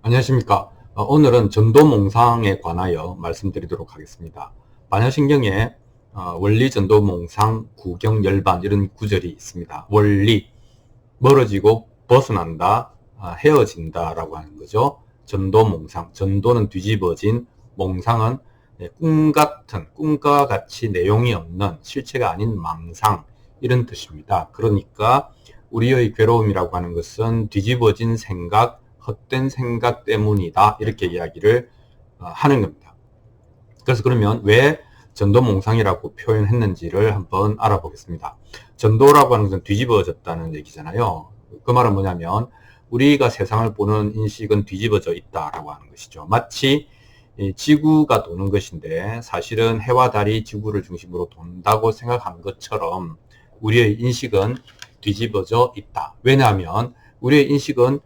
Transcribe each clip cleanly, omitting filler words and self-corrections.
안녕하십니까. 오늘은 전도몽상에 관하여 말씀드리도록 하겠습니다. 반야신경에 원리 전도몽상 구경열반 이런 구절이 있습니다. 원리, 멀어지고 벗어난다, 헤어진다 라고 하는 거죠. 전도몽상, 전도는 뒤집어진, 몽상은 꿈같은, 꿈과 같이 내용이 없는 실체가 아닌 망상 이런 뜻입니다. 그러니까 우리의 괴로움이라고 하는 것은 뒤집어진 생각, 헛된 생각 때문이다 이렇게 이야기를 하는 겁니다. 그래서 그러면 왜 전도몽상이라고 표현했는지를 한번 알아보겠습니다. 전도라고 하는 것은 뒤집어졌다는 얘기잖아요. 그 말은 뭐냐면 우리가 세상을 보는 인식은 뒤집어져 있다라고 하는 것이죠. 마치 지구가 도는 것인데 사실은 해와 달이 지구를 중심으로 돈다고 생각한 것처럼 우리의 인식은 뒤집어져 있다. 왜냐하면 우리의 인식은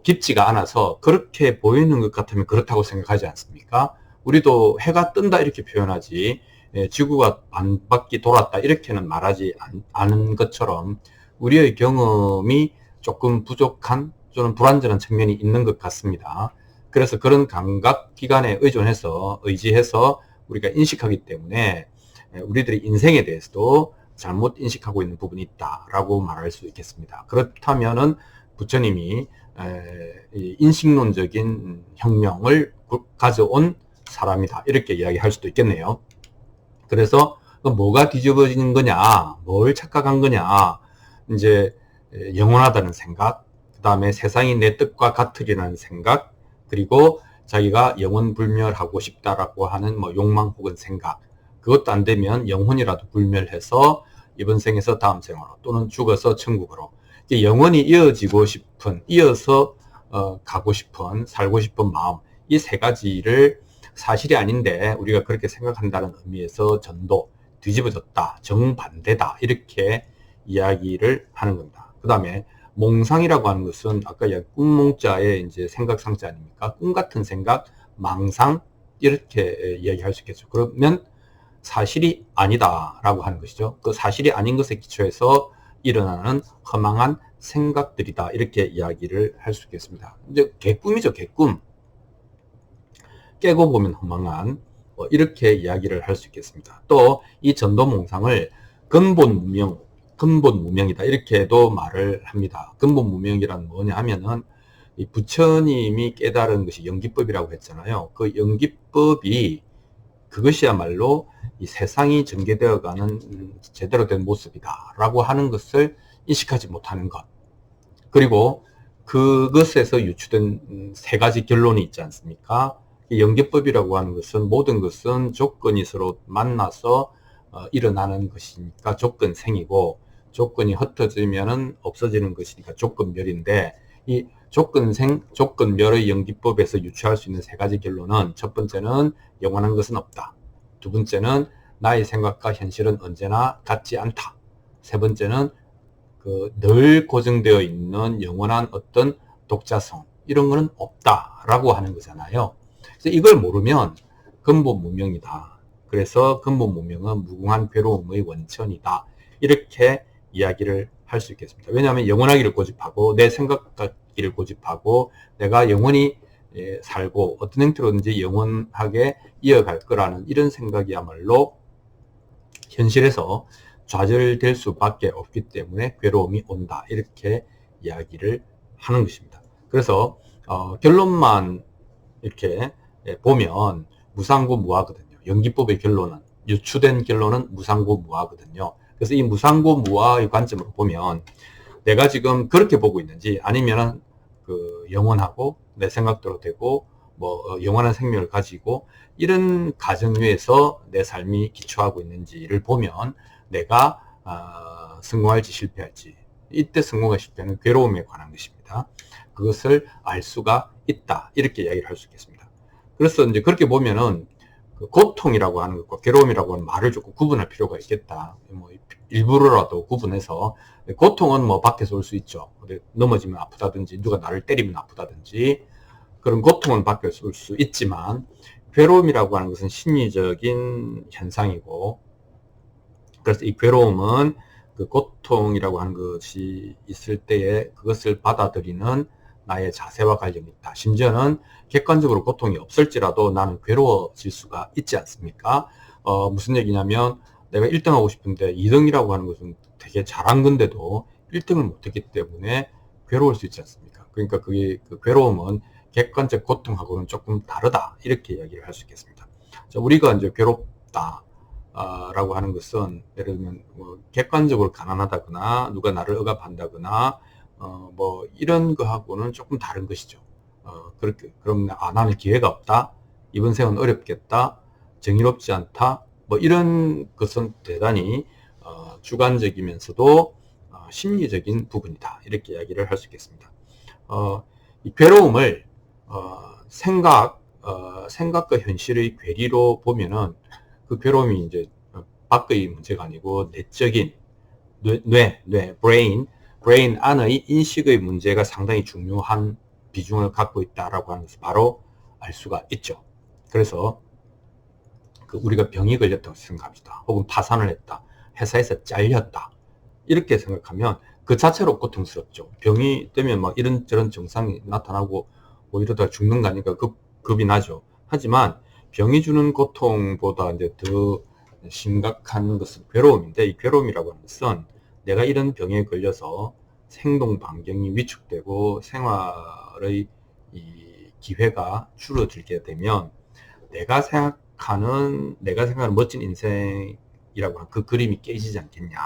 깊지가 않아서 그렇게 보이는 것 같으면 그렇다고 생각하지 않습니까? 우리도 해가 뜬다 이렇게 표현하지 지구가 반바퀴 돌았다 이렇게는 말하지 않은 것처럼 우리의 경험이 조금 부족한 또는 불완전한 측면이 있는 것 같습니다. 그래서 그런 감각기관에 의지해서 우리가 인식하기 때문에 우리들이 인생에 대해서도 잘못 인식하고 있는 부분이 있다라고 말할 수 있겠습니다. 그렇다면은 부처님이 인식론적인 혁명을 가져온 사람이다 이렇게 이야기할 수도 있겠네요. 그래서 뭐가 뒤집어지는 거냐, 뭘 착각한 거냐, 이제 영원하다는 생각, 그 다음에 세상이 내 뜻과 같으리라는 생각, 그리고 자기가 영원불멸하고 싶다라고 하는 욕망 혹은 생각, 그것도 안 되면 영혼이라도 불멸해서 이번 생에서 다음 생으로 또는 죽어서 천국으로 영원히 이어지고 싶은, 이어서 가고 싶은, 살고 싶은 마음, 이 세 가지를 사실이 아닌데 우리가 그렇게 생각한다는 의미에서 전도, 뒤집어졌다, 정반대다 이렇게 이야기를 하는 겁니다. 그 다음에 몽상이라고 하는 것은 아까 꿈몽자의 이제 생각상자 아닙니까? 꿈 같은 생각, 망상 이렇게 이야기할 수 있겠죠. 그러면 사실이 아니다라고 하는 것이죠. 그 사실이 아닌 것에 기초해서 일어나는 허망한 생각들이다 이렇게 이야기를 할 수 있겠습니다. 이제 개꿈이죠, 개꿈. 깨고 보면 허망한 이렇게 이야기를 할 수 있겠습니다. 또 이 전도몽상을 근본 무명이다 이렇게도 말을 합니다. 근본 무명이란 뭐냐 하면은 이 부처님이 깨달은 것이 연기법이라고 했잖아요. 그 연기법이 그것이야말로 이 세상이 전개되어가는 제대로 된 모습이다라고 하는 것을 인식하지 못하는 것. 그리고 그것에서 유추된 세 가지 결론이 있지 않습니까? 연계법이라고 하는 것은 모든 것은 조건이 서로 만나서 일어나는 것이니까 조건생이고 조건이 흩어지면 없어지는 것이니까 조건멸인데 이 조건생, 조건멸의 연기법에서 유추할 수 있는 세 가지 결론은 첫 번째는 영원한 것은 없다. 두 번째는 나의 생각과 현실은 언제나 같지 않다. 세 번째는 늘 고정되어 있는 영원한 어떤 독자성 이런 거는 없다라고 하는 거잖아요. 그래서 이걸 모르면 근본 무명이다. 그래서 근본 무명은 무궁한 괴로움의 원천이다. 이렇게 이야기를 할 수 있겠습니다. 왜냐하면 영원하기를 고집하고 내 생각 같기를 고집하고 내가 영원히 살고 어떤 형태로든지 영원하게 이어갈 거라는 이런 생각이야말로 현실에서 좌절될 수밖에 없기 때문에 괴로움이 온다 이렇게 이야기를 하는 것입니다. 그래서 결론만 이렇게 보면 무상고무화거든요. 연기법의 결론은 유추된 결론은 무상고무화거든요. 그래서 이 무상고무화의 관점으로 보면 내가 지금 그렇게 보고 있는지 아니면은 영원하고 내 생각대로 되고 영원한 생명을 가지고 이런 가정 위에서 내 삶이 기초하고 있는지를 보면 내가 성공할지 실패할지 이때 성공과 실패는 괴로움에 관한 것입니다. 그것을 알 수가 있다 이렇게 이야기를 할 수 있겠습니다. 그래서 이제 그렇게 보면은 고통이라고 하는 것과 괴로움이라고 하는 말을 조금 구분할 필요가 있겠다. 일부러라도 구분해서 고통은 밖에서 올 수 있죠. 넘어지면 아프다든지 누가 나를 때리면 아프다든지 그런 고통은 밖에서 올 수 있지만 괴로움이라고 하는 것은 심리적인 현상이고 그래서 이 괴로움은 그 고통이라고 하는 것이 있을 때에 그것을 받아들이는 나의 자세와 관련이 있다. 심지어는 객관적으로 고통이 없을지라도 나는 괴로워질 수가 있지 않습니까? 무슨 얘기냐면 내가 1등 하고 싶은데 2등이라고 하는 것은 되게 잘한 건데도 1등을 못했기 때문에 괴로울 수 있지 않습니까? 그러니까 그게 그 괴로움은 객관적 고통하고는 조금 다르다. 이렇게 이야기를 할 수 있겠습니다. 자, 우리가 이제 괴롭다. 라고 하는 것은 예를 들면 뭐 객관적으로 가난하다거나 누가 나를 억압한다거나 뭐 이런 거하고는 조금 다른 것이죠. 그렇게 그럼 나는 기회가 없다. 이번 생은 어렵겠다. 정의롭지 않다. 뭐 이런 것은 대단히 주관적이면서도 심리적인 부분이다. 이렇게 이야기를 할 수 있겠습니다. 이 괴로움을 생각과 현실의 괴리로 보면은 그 괴로움이 이제 밖의 문제가 아니고 내적인 브레인 안의 인식의 문제가 상당히 중요한 비중을 갖고 있다라고 하는 것을 바로 알 수가 있죠. 그래서 우리가 병이 걸렸다고 생각합시다. 혹은 파산을 했다. 회사에서 잘렸다. 이렇게 생각하면 그 자체로 고통스럽죠. 병이 되면 막 이런저런 증상이 나타나고 뭐 이러다가 죽는 거 아니까 겁이 나죠. 하지만 병이 주는 고통보다 이제 더 심각한 것은 괴로움인데, 이 괴로움이라고 하는 것은 내가 이런 병에 걸려서 행동 반경이 위축되고 생활의 이 기회가 줄어들게 되면 내가 생각하는 멋진 인생이라고 하는 그 그림이 깨지지 않겠냐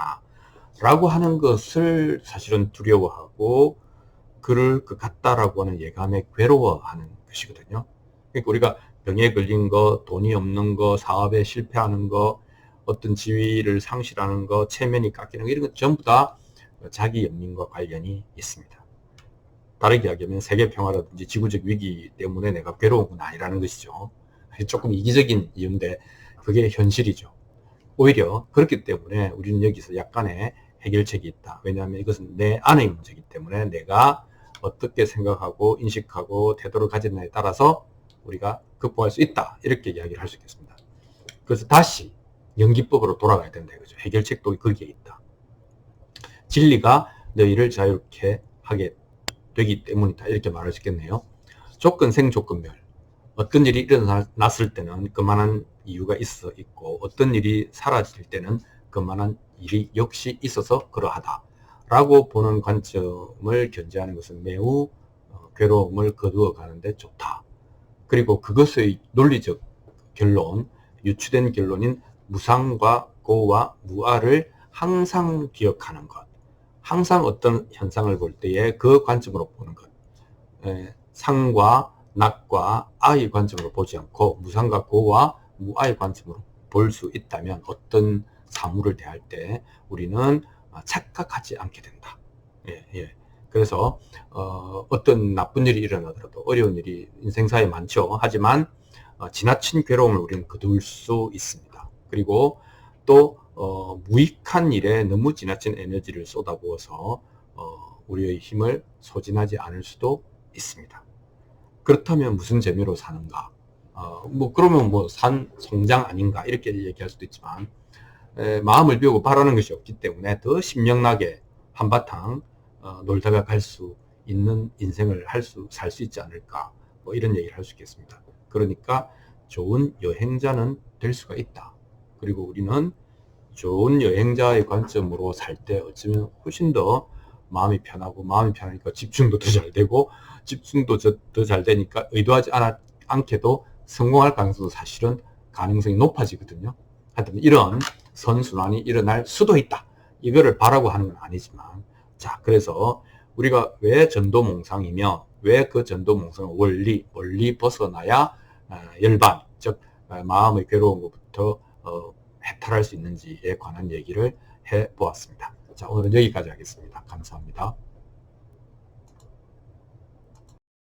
라고 하는 것을 사실은 두려워하고 그럴 것 같다라고 하는 예감에 괴로워하는 것이거든요. 그러니까 우리가 병에 걸린 거, 돈이 없는 거, 사업에 실패하는 거, 어떤 지위를 상실하는 거, 체면이 깎이는 거, 이런 것 전부 다 자기 연민과 관련이 있습니다. 다르게 이야기하면 세계 평화라든지 지구적 위기 때문에 내가 괴로운 건 아니라는 것이죠. 조금 이기적인 이유인데 그게 현실이죠. 오히려 그렇기 때문에 우리는 여기서 약간의 해결책이 있다. 왜냐하면 이것은 내 안의 문제이기 때문에 내가 어떻게 생각하고 인식하고 태도를 가졌냐에 따라서 우리가 극복할 수 있다. 이렇게 이야기를 할 수 있겠습니다. 그래서 다시 연기법으로 돌아가야 된다 이거죠. 해결책도 거기에 있다. 진리가 너희를 자유롭게 하게 되기 때문이다. 이렇게 말할 수 있겠네요. 조건생 조건별. 어떤 일이 일어났을 때는 그만한 이유가 있고 어떤 일이 사라질 때는 그만한 일이 역시 있어서 그러하다 라고 보는 관점을 견지하는 것은 매우 괴로움을 거두어 가는데 좋다. 그리고 그것의 논리적 결론, 유추된 결론인 무상과 고와 무아를 항상 기억하는 것, 항상 어떤 현상을 볼 때에 그 관점으로 보는 것, 상과 낙과 아의 관점으로 보지 않고 무상과 고와 무아의 관점으로 볼 수 있다면 어떤 사물을 대할 때 우리는 착각하지 않게 된다. 그래서 어떤 나쁜 일이 일어나더라도 어려운 일이 인생사에 많죠. 하지만 지나친 괴로움을 우리는 거둘 수 있습니다. 그리고 또 무익한 일에 너무 지나친 에너지를 쏟아부어서 우리의 힘을 소진하지 않을 수도 있습니다. 그렇다면 무슨 재미로 사는가? 그러면 성장 아닌가? 이렇게 얘기할 수도 있지만, 마음을 비우고 바라는 것이 없기 때문에 더 신명나게 한바탕 놀다가 갈 수 있는 인생을 살 수 있지 않을까? 이런 얘기를 할 수 있겠습니다. 그러니까 좋은 여행자는 될 수가 있다. 그리고 우리는 좋은 여행자의 관점으로 살 때 어쩌면 훨씬 더 마음이 편하고, 마음이 편하니까 집중도 더 잘 되고, 집중도 더 잘 되니까 의도하지 않게도 성공할 가능성도 사실은 가능성이 높아지거든요. 하여튼 이런 선순환이 일어날 수도 있다. 이거를 바라고 하는 건 아니지만, 자, 그래서 우리가 왜 전도몽상이며 왜 그 전도몽상을 멀리 벗어나야 열반, 즉 마음의 괴로운 것부터 해탈할 수 있는지에 관한 얘기를 해보았습니다. 자, 오늘은 여기까지 하겠습니다. 감사합니다.